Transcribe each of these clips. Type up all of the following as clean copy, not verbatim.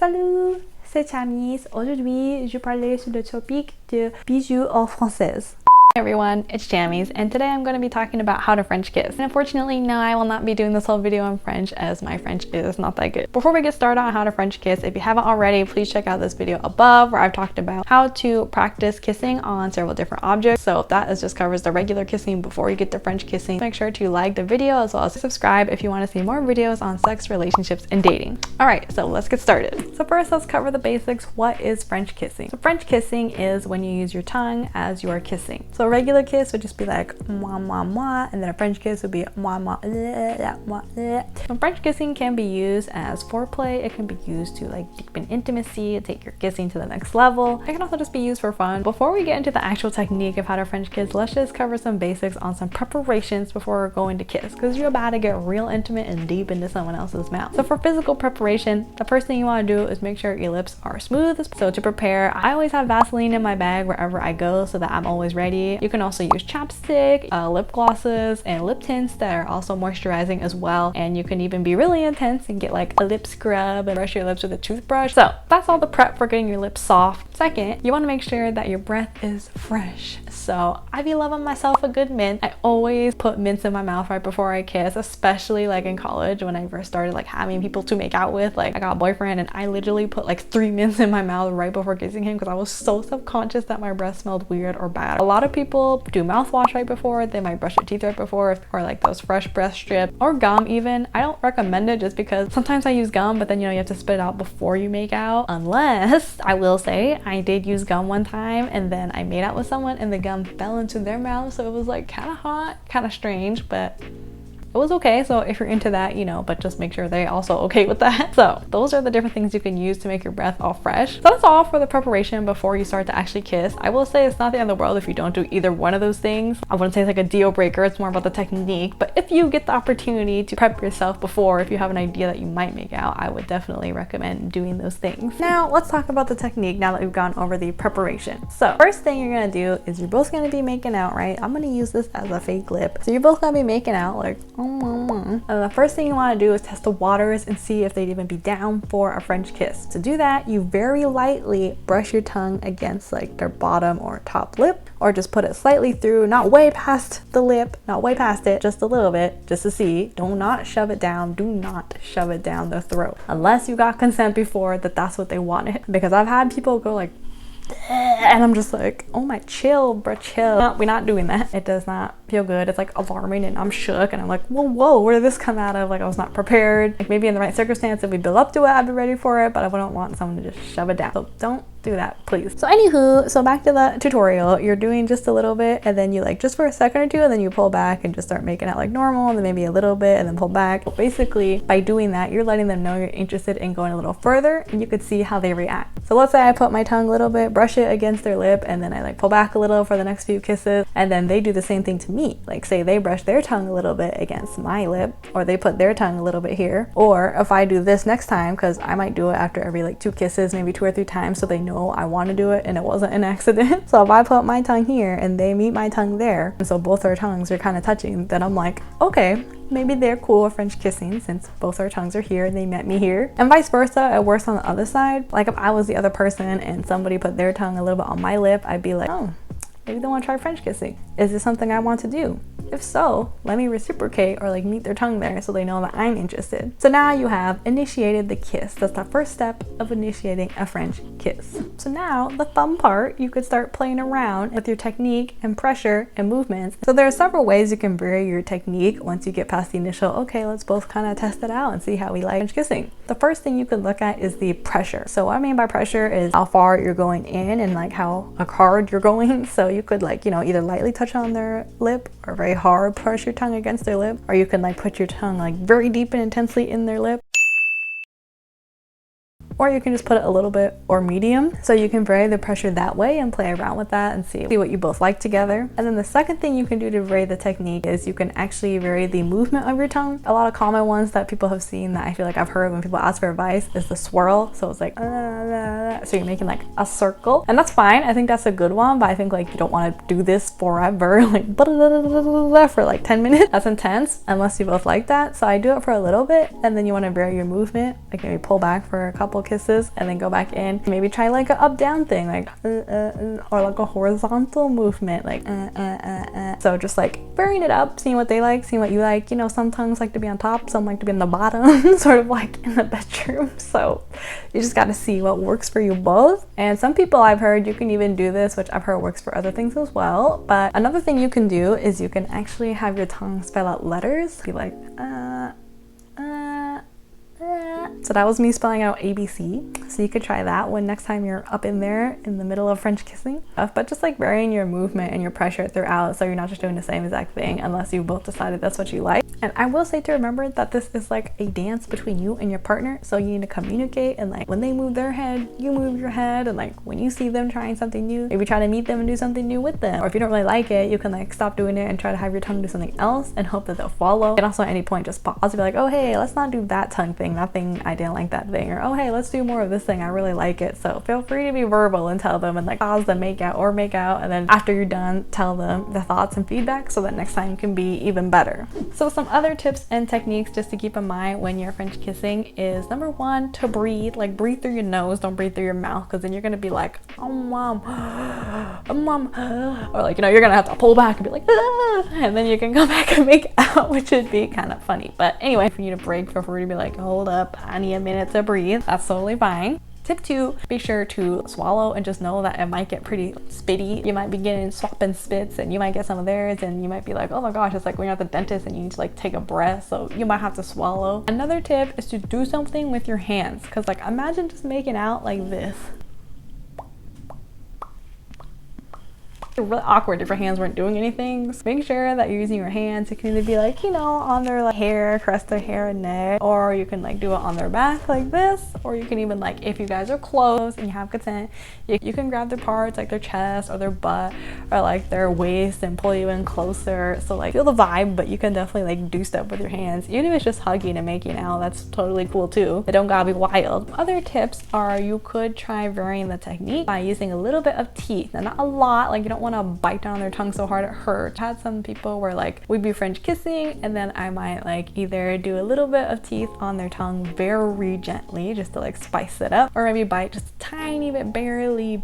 Salut, c'est Itschammies. Aujourd'hui, je parlais sur le topic de bijoux en français. Hey everyone, it's Jammies, and today I'm going to be talking about how to French kiss. And unfortunately, no, I will not be doing this whole video in French as my French is not that good. Before we get started on how to French kiss, if you haven't already, please check out this video above where I've talked about how to practice kissing on several different objects. So that just covers the regular kissing before you get to French kissing. Make sure to like the video as well as subscribe if you want to see more videos on sex, relationships, and dating. Alright, so let's get started. So first, let's cover the basics. What is French kissing? So French kissing is when you use your tongue as you are kissing. So a regular kiss would just be like mwah mwah mwah, and then a French kiss would be mwah mwah mwah mwah. So French kissing can be used as foreplay. It can be used to like deepen intimacy, take your kissing to the next level. It can also just be used for fun. Before we get into the actual technique of how to French kiss, let's just cover some basics on some preparations before we're going to kiss, because you're about to get real intimate and deep into someone else's mouth. So for physical preparation, the first thing you want to do is make sure your lips are smooth. So to prepare, I always have Vaseline in my bag wherever I go so that I'm always ready. You can also use chapstick, lip glosses, and lip tints that are also moisturizing as well. And you can even be really intense and get like a lip scrub and brush your lips with a toothbrush. So that's all the prep for getting your lips soft. Second, you want to make sure that your breath is fresh. So I be loving myself a good mint. I always put mints in my mouth right before I kiss, especially like in college when I first started like having people to make out with. Like I got a boyfriend and I literally put like 3 mints in my mouth right before kissing him because I was so self-conscious that my breath smelled weird or bad. A lot of people do mouthwash right before, they might brush their teeth right before, or like those fresh breath strips or gum even. I don't recommend it just because sometimes I use gum, but then you know you have to spit it out before you make out. Unless, I will say, I did use gum one time and then I made out with someone and the gum fell into their mouth, so it was like kind of hot, kind of strange, but it was okay. So if you're into that, you know, but just make sure they're also okay with that. So those are the different things you can use to make your breath all fresh. So that's all for the preparation before you start to actually kiss. I will say it's not the end of the world if you don't do either one of those things. I wouldn't say it's like a deal breaker, it's more about the technique. But if you get the opportunity to prep yourself before, if you have an idea that you might make out, I would definitely recommend doing those things. Now let's talk about the technique now that we've gone over the preparation. So first thing you're gonna do is you're both gonna be making out, right? I'm gonna use this as a fake lip. So you're both gonna be making out like and the first thing you want to do is test the waters and see if they'd even be down for a French kiss. To do that, you very lightly brush your tongue against like their bottom or top lip, or just put it slightly through, not way past the lip, not way past it, just a little bit, just to see. Do not shove it down. Do not shove it down the throat unless you got consent before that that's what they wanted, because I've had people go like and I'm just like, oh my, chill bro, chill. No, we're not doing that. It does not feel good. It's like alarming and I'm shook and I'm like, whoa, where did this come out of? Like I was not prepared. Like maybe in the right circumstance, if we build up to it, I'd be ready for it, but I wouldn't want someone to just shove it down. So don't do that, please. So anywho, so back to the tutorial, you're doing just a little bit and then you like just for a second or two and then you pull back and just start making out like normal, and then maybe a little bit and then pull back. But basically by doing that, you're letting them know you're interested in going a little further, and you could see how they react. So let's say I put my tongue a little bit, brush it against their lip, and then I like pull back a little for the next few kisses, and then they do the same thing to me. Like say they brush their tongue a little bit against my lip, or they put their tongue a little bit here, or if I do this next time, because I might do it after every like 2 kisses, maybe 2 or 3 times, so they know I want to do it and it wasn't an accident. So if I put my tongue here and they meet my tongue there, and so both our tongues are kind of touching, then I'm like, okay, maybe they're cool with French kissing since both our tongues are here and they met me here. And vice versa, it works on the other side. Like if I was the other person and somebody put their tongue a little bit on my lip, I'd be like, oh, maybe they want to try French kissing. Is this something I want to do? If so, let me reciprocate or like meet their tongue there so they know that I'm interested. So now you have initiated the kiss. That's the first step of initiating a French kiss. So now the fun part, you could start playing around with your technique and pressure and movements. So there are several ways you can vary your technique once you get past the initial, okay, let's both kind of test it out and see how we like French kissing. The first thing you could look at is the pressure. So what I mean by pressure is how far you're going in and like how hard you're going. So you could like, you know, either lightly touch on their lip or very hard push your tongue against their lip, or you can like put your tongue like very deep and intensely in their lip. or you can just put it a little bit or medium. So you can vary the pressure that way and play around with that and see what you both like together. And then the second thing you can do to vary the technique is you can actually vary the movement of your tongue. A lot of common ones that people have seen that I feel like I've heard when people ask for advice is the swirl. So it's like, so you're making like a circle, and that's fine. I think that's a good one, but I think like you don't want to do this forever, like for like 10 minutes. That's intense unless you both like that. So I do it for a little bit, and then you want to vary your movement, like maybe pull back for a couple kisses and then go back in. Maybe try like a up down thing, like or like a horizontal movement, like so just like varying it up, seeing what they like, seeing what you like. You know, some tongues like to be on top, some like to be on the bottom, sort of like in the bedroom. So you just got to see what works for you both. And some people I've heard you can even do this, which I've heard works for other things as well. But another thing you can do is you can actually have your tongue spell out letters. Be like so that was me spelling out ABC. So you could try that one next time you're up in there in the middle of French kissing. But just like varying your movement and your pressure throughout, so you're not just doing the same exact thing unless you both decided that's what you like. And I will say to remember that this is like a dance between you and your partner, so you need to communicate, and like when they move their head, you move your head, and like when you see them trying something new, maybe try to meet them and do something new with them. Or if you don't really like it, you can like stop doing it and try to have your tongue do something else and hope that they'll follow. And also at any point just pause and be like, oh hey, let's not do that tongue thing, that thing, I didn't like that thing. Or oh hey, let's do more of this thing, I really like it. So feel free to be verbal and tell them, and like pause the make out, and then after you're done, tell them the thoughts and feedback so that next time can be even better. So some other tips and techniques just to keep in mind when you're French kissing is, number one, to breathe. Like breathe through your nose, don't breathe through your mouth, because then you're gonna be like mom, or like, you know, you're gonna have to pull back and be like and then you can go back and make out, which would be kind of funny. But anyway, for you to break, feel free to be like, hold up, I need a minute to breathe. That's totally fine. Tip 2, be sure to swallow and just know that it might get pretty spitty. You might be getting swapping spits and you might get some of theirs, and you might be like, oh my gosh, it's like when you're at the dentist and you need to like take a breath, so you might have to swallow. Another tip is to do something with your hands, because like imagine just making out like this. Really awkward if your hands weren't doing anything. So make sure that you're using your hands. It can either be like, you know, on their like hair, caress their hair and neck, or you can like do it on their back like this, or you can even like, if you guys are close and you have consent, you can grab their parts like their chest or their butt or like their waist and pull you in closer. So like feel the vibe, but you can definitely like do stuff with your hands. Even if it's just hugging and making out, that's totally cool too. They don't gotta be wild. Other tips are you could try varying the technique by using a little bit of teeth. Now not a lot, like you don't want to bite down their tongue so hard it hurts. I had some people where like we'd be French kissing and then I might like either do a little bit of teeth on their tongue very gently just to like spice it up, or maybe bite just a tiny bit, barely,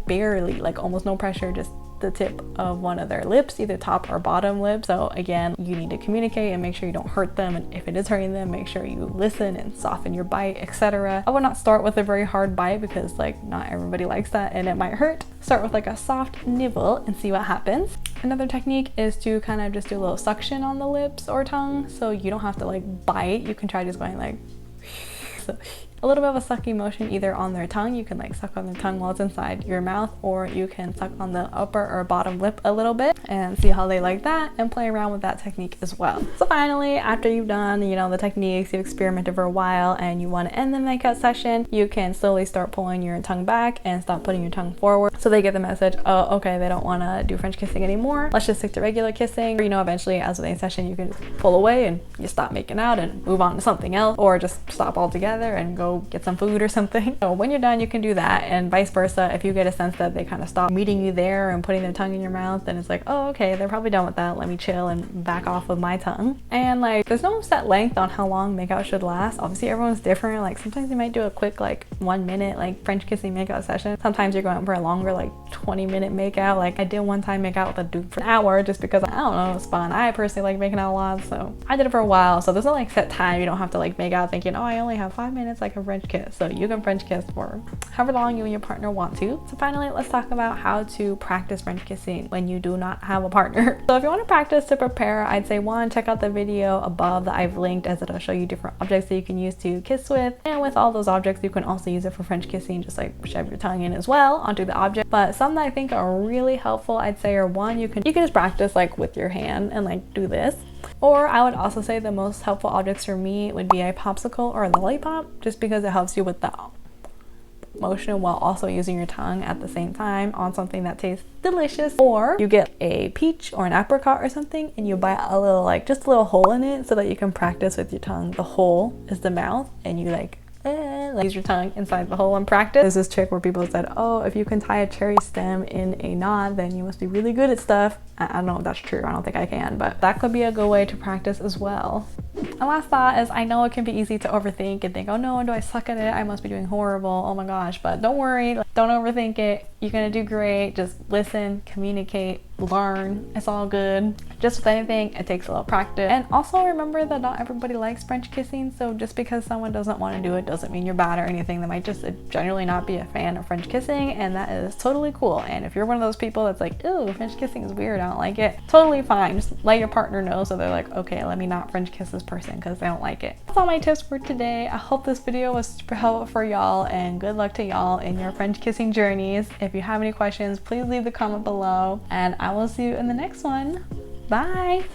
like almost no pressure, just the tip of one of their lips, either top or bottom lip. So again, you need to communicate and make sure you don't hurt them, and if it is hurting them, make sure you listen and soften your bite, etc. I would not start with a very hard bite because like not everybody likes that and it might hurt. Start with like a soft nibble and see what happens. Another technique is to kind of just do a little suction on the lips or tongue, so you don't have to like bite. You can try just going like so, a little bit of a sucking motion either on their tongue. You can like suck on their tongue while it's inside your mouth, or you can suck on the upper or bottom lip a little bit and see how they like that, and play around with that technique as well. So finally, after you've done, you know, the techniques, you've experimented for a while and you want to end the makeout session, you can slowly start pulling your tongue back and stop putting your tongue forward, so they get the message, oh okay, they don't want to do French kissing anymore, let's just stick to regular kissing. Or, you know, eventually as with any session you can pull away and you stop making out and move on to something else, or just stop altogether and go get some food or something. So when you're done, you can do that, and vice versa. If you get a sense that they kind of stop meeting you there and putting their tongue in your mouth, then it's like, oh okay, they're probably done with that, let me chill and back off with my tongue. And like there's no set length on how long makeout should last. Obviously everyone's different. Like sometimes you might do a quick like 1 minute like French kissing makeout session. Sometimes you're going for a longer like 20-minute makeout. Like I did one time make out with a dude for an hour just because I don't know, it was fun. I personally like making out a lot, so I did it for a while. So there's no like set time. You don't have to like make out thinking, oh I only have 5 minutes like a French kiss. So you can French kiss for however long you and your partner want to. So finally, let's talk about how to practice French kissing when you do not have a partner. So if you want to practice to prepare, I'd say one, check out the video above that I've linked, as it'll show you different objects that you can use to kiss with. And with all those objects, you can also use it for French kissing, just like shove your tongue in as well onto the object. But some that I think are really helpful, I'd say, are one, you can just practice like with your hand and like do this. Or I would also say the most helpful objects for me would be a popsicle or a lollipop, just because it helps you with the motion while also using your tongue at the same time on something that tastes delicious. Or you get a peach or an apricot or something and you bite a little, like just a little hole in it, so that you can practice with your tongue. The hole is the mouth and you like use your tongue inside the hole and practice. There's this trick where people said, oh, if you can tie a cherry stem in a knot, then you must be really good at stuff. I don't know if that's true. I don't think I can, but that could be a good way to practice as well. And last thought is, I know it can be easy to overthink and think, oh no, do I suck at it? I must be doing horrible. Oh my gosh. But don't worry. Don't overthink it. You're going to do great. Just listen, communicate, learn. It's all good. Just with anything, it takes a little practice. And also remember that not everybody likes French kissing. So just because someone doesn't want to do it doesn't mean you're bad or anything. They might just generally not be a fan of French kissing, and that is totally cool. And if you're one of those people that's like, ooh, French kissing is weird, I don't like it, totally fine. Just let your partner know so they're like, okay, let me not French kiss this person because they don't like it. That's all my tips for today. I hope this video was super helpful for y'all, and good luck to y'all in your French kissing journeys. If you have any questions, please leave the comment below, and I will see you in the next one. Bye!